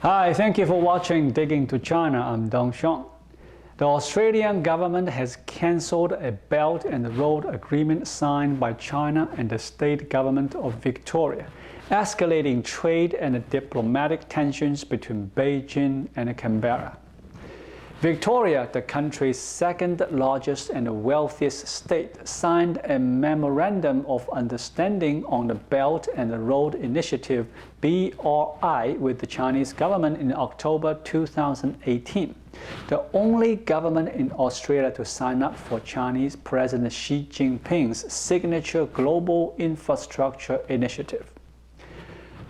Hi, thank you for watching Digging to China. I'm Dong Xiong. The Australian government has cancelled a Belt and Road Agreement signed by China and the state government of Victoria, escalating trade and diplomatic tensions between Beijing and Canberra. Victoria, the country's second largest and wealthiest state, signed a memorandum of understanding on the Belt and Road Initiative (BRI) with the Chinese government in October 2018, the only government in Australia to sign up for Chinese President Xi Jinping's signature Global Infrastructure Initiative.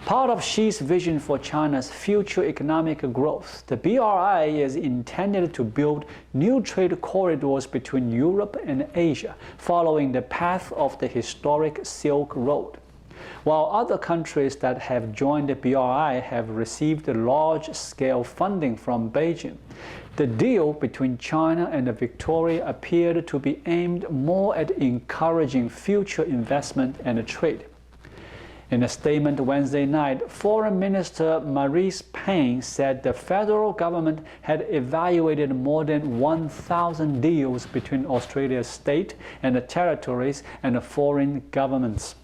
Part of Xi's vision for China's future economic growth, the BRI is intended to build new trade corridors between Europe and Asia, following the path of the historic Silk Road. While other countries that have joined the BRI have received large-scale funding from Beijing, the deal between China and Victoria appeared to be aimed more at encouraging future investment and trade. In a statement Wednesday night, Foreign Minister Marise Payne said the federal government had evaluated more than 1,000 deals between Australia's state and the territories and foreign governments.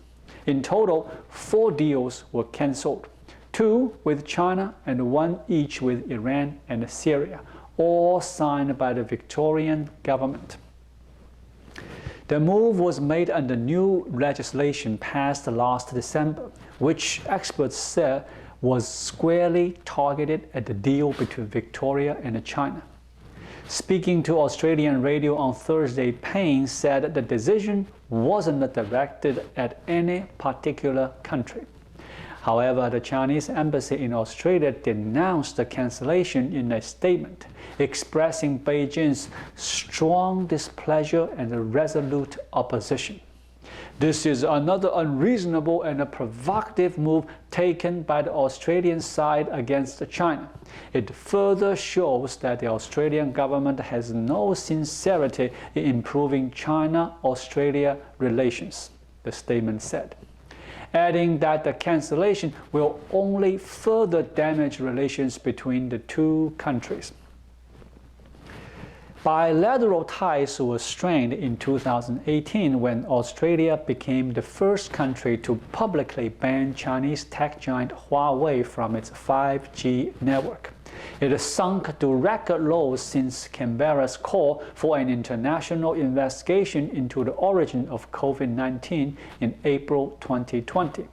In total, 4 deals were cancelled, 2 with China and 1 each with Iran and Syria, all signed by the Victorian government. The move was made under new legislation passed last December, which experts said was squarely targeted at the deal between Victoria and China. Speaking to Australian radio on Thursday, Payne said the decision wasn't directed at any particular country. However, the Chinese embassy in Australia denounced the cancellation in a statement, expressing Beijing's strong displeasure and resolute opposition. This is another unreasonable and provocative move taken by the Australian side against China. It further shows that the Australian government has no sincerity in improving China-Australia relations, the statement said, adding that the cancellation will only further damage relations between the two countries. Bilateral ties were strained in 2018 when Australia became the first country to publicly ban Chinese tech giant Huawei from its 5G network. It has sunk to record lows since Canberra's call for an international investigation into the origin of COVID-19 in April 2020.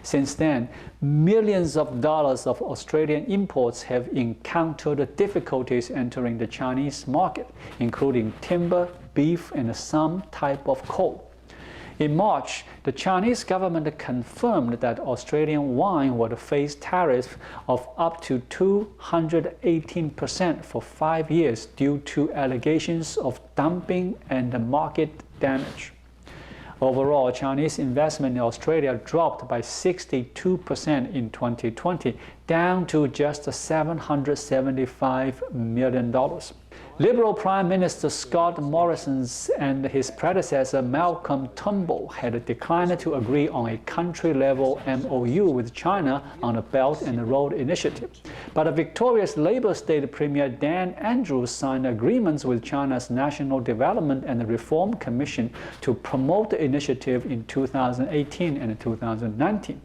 Since then, millions of dollars of Australian imports have encountered difficulties entering the Chinese market, including timber, beef, and some type of coal. In March, the Chinese government confirmed that Australian wine would face tariffs of up to 218% for 5 years due to allegations of dumping and market damage. Overall, Chinese investment in Australia dropped by 62% in 2020, down to just $775 million. Liberal Prime Minister Scott Morrison and his predecessor Malcolm Turnbull had declined to agree on a country-level MOU with China on the Belt and Road Initiative. But Victoria's Labour State Premier Dan Andrews signed agreements with China's National Development and Reform Commission to promote the initiative in 2018 and 2019.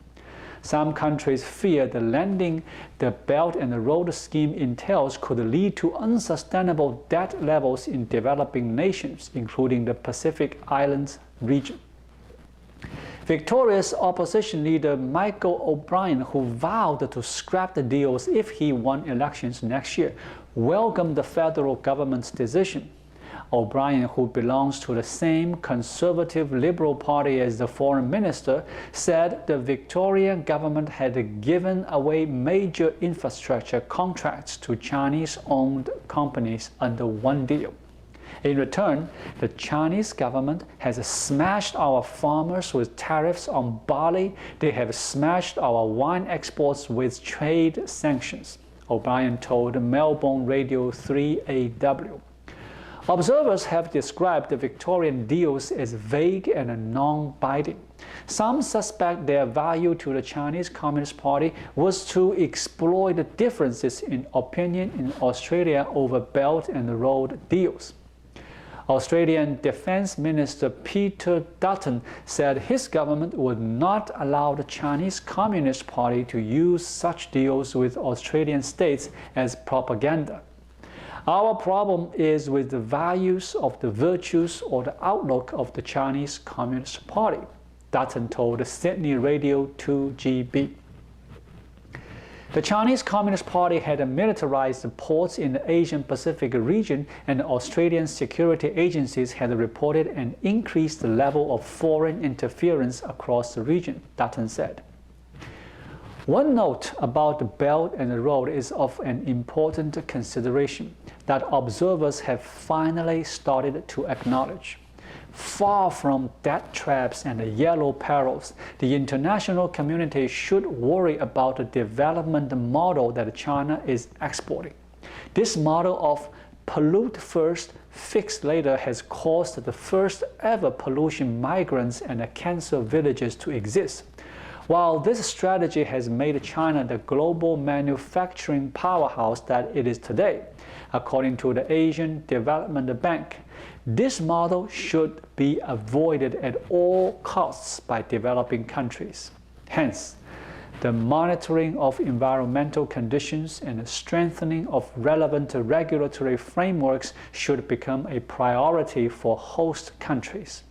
Some countries fear the lending the Belt and Road scheme entails could lead to unsustainable debt levels in developing nations, including the Pacific Islands region. Victoria's opposition leader Michael O'Brien, who vowed to scrap the deals if he won elections next year, welcomed the federal government's decision. O'Brien, who belongs to the same conservative Liberal Party as the foreign minister, said the Victorian government had given away major infrastructure contracts to Chinese-owned companies under one deal. In return, the Chinese government has smashed our farmers with tariffs on barley. They have smashed our wine exports with trade sanctions, O'Brien told Melbourne Radio 3AW. Observers have described the Victorian deals as vague and non-binding. Some suspect their value to the Chinese Communist Party was to exploit the differences in opinion in Australia over Belt and Road deals. Australian Defence Minister Peter Dutton said his government would not allow the Chinese Communist Party to use such deals with Australian states as propaganda. Our problem is with the values of the virtues or the outlook of the Chinese Communist Party, Dutton told Sydney Radio 2GB. The Chinese Communist Party had militarized the ports in the Asian-Pacific region, and Australian security agencies had reported an increased level of foreign interference across the region, Dutton said. One note about the Belt and the Road is of an important consideration that observers have finally started to acknowledge. Far from debt traps and yellow perils, the international community should worry about the development model that China is exporting. This model of pollute first, fix later has caused the first ever pollution migrants and cancer villages to exist. While this strategy has made China the global manufacturing powerhouse that it is today, according to the Asian Development Bank, this model should be avoided at all costs by developing countries. Hence, the monitoring of environmental conditions and the strengthening of relevant regulatory frameworks should become a priority for host countries.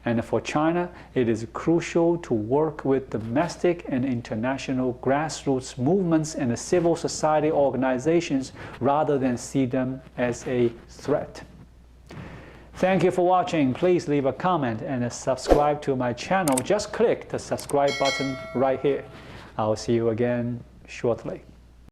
And for China, it is crucial to work with domestic and international grassroots movements and civil society organizations rather than see them as a threat. Thank you for watching. Please leave a comment and subscribe to my channel. Just click the subscribe button right here. I'll see you again shortly.